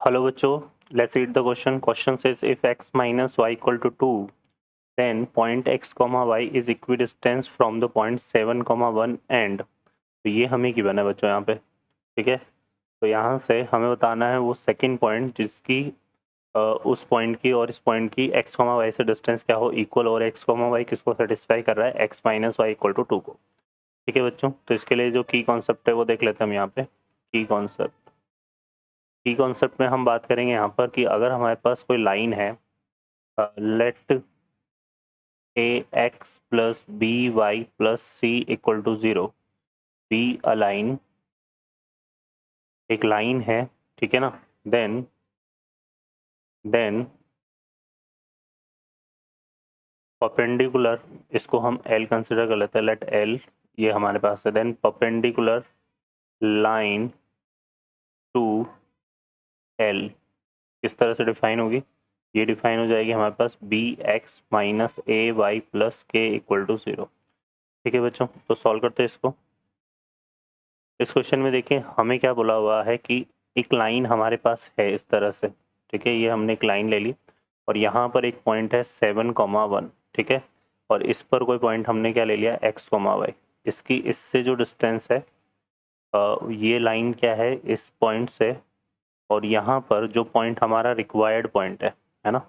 Hello बच्चों, let's read the question. Question says if x minus y equal to 2, then point x comma y is equidistant from the point 7 comma 1 and तो ये हमें given है बच्चों यहाँ पे, ठीक है। तो यहाँ से हमें बताना है वो सेकंड पॉइंट जिसकी उस पॉइंट की और इस पॉइंट की x कॉमा वाई से डिस्टेंस क्या हो इक्वल, और x कॉमा वाई किसको सेटिस्फाई कर रहा है, x minus y equal to 2 को, ठीक है बच्चों। तो इसके लिए जो की कॉन्सेप्ट है वो देख लेते हैं हम यहाँ पे। की कॉन्सेप्ट में हम बात करेंगे यहाँ पर कि अगर हमारे पास कोई लाइन है, let a x plus b y plus c equal to 0 be a line, एक लाइन है, ठीक है ना। देन परपेंडिकुलर, इसको हम एल कंसिडर कर लेते हैं, लेट एल ये हमारे पास है। Then perpendicular line to L किस तरह से डिफाइन होगी, ये डिफाइन हो जाएगी हमारे पास बी एक्स माइनस ए वाई प्लस के इक्वल टू 0, ठीक है बच्चों। तो सॉल्व करते हैं इसको। इस क्वेश्चन में देखिए हमें क्या बोला हुआ है कि एक लाइन हमारे पास है इस तरह से, ठीक है। ये हमने एक लाइन ले ली और यहाँ पर एक पॉइंट है 7,1, ठीक है। और इस पर कोई पॉइंट हमने क्या ले लिया, x, y। इसकी इससे जो डिस्टेंस है, ये लाइन क्या है इस पॉइंट से, और यहाँ पर जो पॉइंट हमारा रिक्वायर्ड पॉइंट है ना,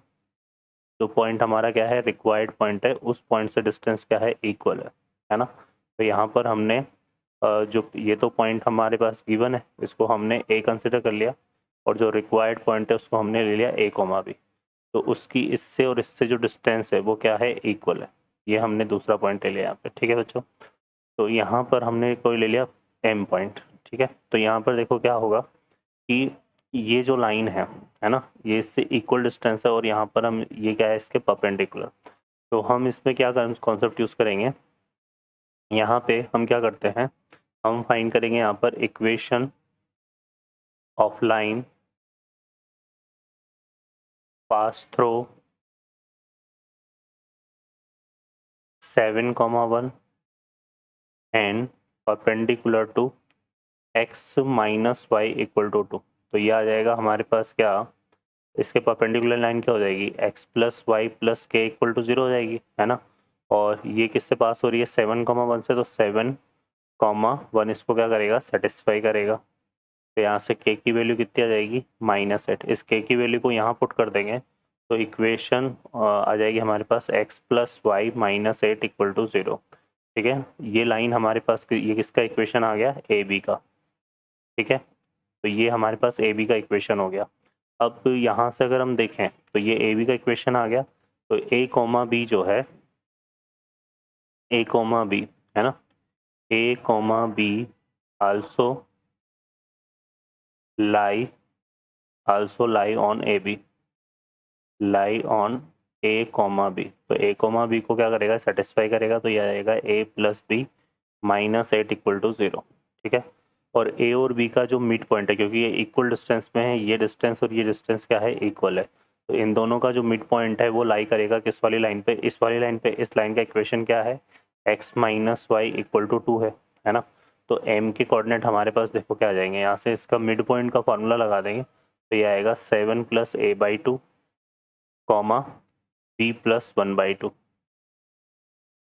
जो पॉइंट हमारा क्या है रिक्वायर्ड पॉइंट है, उस पॉइंट से डिस्टेंस क्या है, इक्वल है ना। तो यहाँ पर हमने जो ये तो पॉइंट हमारे पास गिवन है, इसको हमने ए कंसिडर कर लिया, और जो रिक्वायर्ड पॉइंट है उसको हमने ले लिया ए कॉमा बी। तो उसकी इससे और इससे जो डिस्टेंस है वो क्या है, इक्वल है। ये हमने दूसरा पॉइंट ले लिया यहाँ पे, ठीक है बच्चों। तो यहाँ पर हमने कोई ले लिया एम पॉइंट, ठीक है। तो यहाँ पर देखो क्या होगा कि ये जो लाइन है ना, ये इससे इक्वल डिस्टेंस है, और यहाँ पर हम ये क्या है इसके परपेंडिकुलर। तो हम इसमें क्या कॉन्सेप्ट यूज़ करेंगे, यहाँ पे हम क्या करते हैं, हम फाइंड करेंगे यहाँ पर equation of line pass through 7,1 and perpendicular to x minus y equal to 2। तो ये आ जाएगा हमारे पास क्या, इसके परपेंडिकुलर लाइन क्या हो जाएगी, x प्लस वाई प्लस के इक्वल टू 0 हो जाएगी, है ना। और ये किससे पास हो रही है, 7,1 से, तो 7,1 इसको क्या करेगा, सेटिस्फाई करेगा। तो यहाँ से k की वैल्यू कितनी आ जाएगी, -8। इस k की वैल्यू को यहाँ पुट कर देंगे तो इक्वेशन आ जाएगी हमारे पास x plus y -8 equal to 0, ठीक है। ये लाइन हमारे पास ये किसका इक्वेशन आ गया, ए बी का, ठीक है। तो ये हमारे पास ए बी का इक्वेशन हो गया। अब यहाँ से अगर हम देखें तो ये ए बी का इक्वेशन आ गया, तो ए कॉमा बी जो है, ए कॉमा बी है ना, A comma B also lie on A B, lie on A comma B. तो ए कॉमा बी को क्या करेगा, सेटिस्फाई करेगा। तो यह आएगा ए प्लस बी -8 इक्वल टू 0, ठीक है। और ए और बी का जो मिड पॉइंट है, क्योंकि ये इक्वल डिस्टेंस में है, ये डिस्टेंस और ये डिस्टेंस क्या है, इक्वल है। तो इन दोनों का जो मिड पॉइंट है वो लाई करेगा किस वाली लाइन पे, इस वाली लाइन पे। इस लाइन का इक्वेशन क्या है, x minus y equal to 2 है ना। तो m के कोऑर्डिनेट हमारे पास देखो क्या आ जाएंगे, यहाँ से इसका मिड पॉइंट का फॉर्मूला लगा देंगे। तो ये आएगा 7 plus a by 2 comma b plus 1 by 2,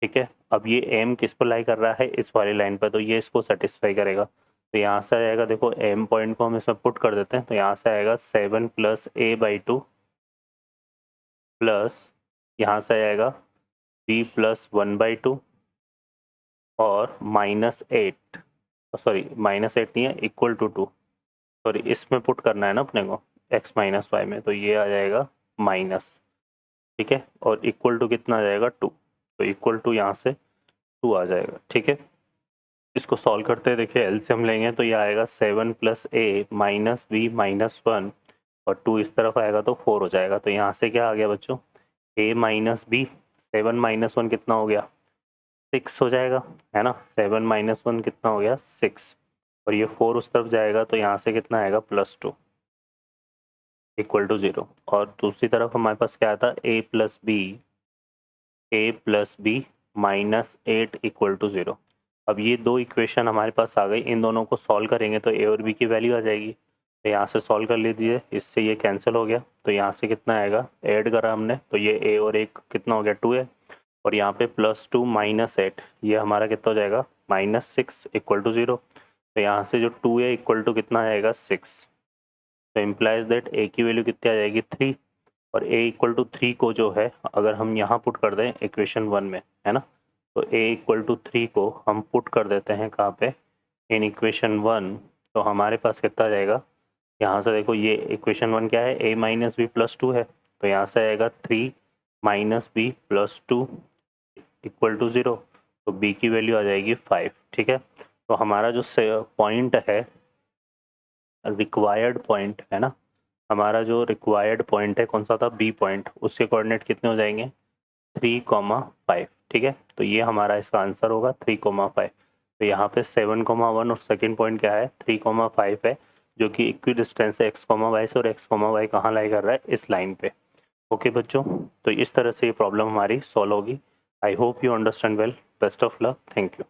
ठीक है। अब ये m किस पर लाई कर रहा है, इस वाली लाइन पर, तो ये इसको सेटिस्फाई करेगा। तो यहाँ से आएगा, देखो m पॉइंट को हम इसमें पुट कर देते हैं, तो यहाँ से आएगा 7 प्लस a बाई 2 प्लस यहाँ से आएगा b प्लस 1 बाई 2 और -8, सॉरी -8 नहीं है, इक्वल टू 2, सॉरी इसमें पुट करना है ना अपने को x माइनस वाई में, तो ये आ जाएगा माइनस, ठीक है। और इक्वल टू कितना आ जाएगा, 2। तो इक्वल टू यहाँ से 2 आ जाएगा, ठीक है। इसको सॉल्व करते हैं, देखिए एलसीएम लेंगे तो ये आएगा 7 प्लस ए माइनस बी माइनस 1, और 2 इस तरफ आएगा तो 4 हो जाएगा। तो यहाँ से क्या आ गया बच्चों, ए माइनस बी, 7 माइनस 1 कितना हो गया, 6 हो जाएगा, है ना। 7 माइनस 1 कितना हो गया, 6, और ये 4 उस तरफ जाएगा तो यहाँ से कितना आएगा, +2 इक्वल टू 0। और दूसरी तरफ हमारे पास क्या था, ए प्लस बी -8 इक्वल टू 0। अब ये दो इक्वेशन हमारे पास आ गई, इन दोनों को सॉल्व करेंगे तो ए और बी की वैल्यू आ जाएगी। तो यहाँ से सॉल्व कर लीजिए, इससे ये कैंसिल हो गया। तो यहाँ से कितना आएगा, ऐड करा हमने तो ये a और 1 कितना हो गया 2 है, और यहाँ पे +2 -8 ये हमारा कितना हो जाएगा -6 = 0। तो यहाँ से जो 2a = कितना आएगा 6। तो इम्प्लाइज दैट a की वैल्यू कितनी आ जाएगी 3, और a = 3 को जो है अगर हम यहाँ पुट कर दें इक्वेशन 1 में, है ना, तो a = 3 को हम पुट कर देते हैं कहाँ पे, इन इक्वेशन 1। तो हमारे पास कितना आ जाएगा, यहाँ से देखो ये इक्वेशन 1 क्या है, a - b + 2 है, तो यहाँ से आएगा 3 - b + 2 = 0। तो b की वैल्यू आ जाएगी 5। ठीक है, तो हमारा जो पॉइंट है, रिक्वायर्ड पॉइंट है ना, हमारा जो रिक्वायर्ड पॉइंट है कौन सा था, बी पॉइंट, उसके कोऑर्डिनेट कितने हो जाएंगे 3,5। ठीक है, तो ये हमारा इसका आंसर होगा 3,5। तो यहाँ पे 7,1 और सेकंड पॉइंट क्या है 3,5 है, जो कि इक्वी डिस्टेंस है x, y से, और x, y कहाँ लाई कर रहा है, इस लाइन पे। ओके बच्चों, तो इस तरह से ये प्रॉब्लम हमारी सॉल्व होगी। I hope you understand well. Best of luck, thank you.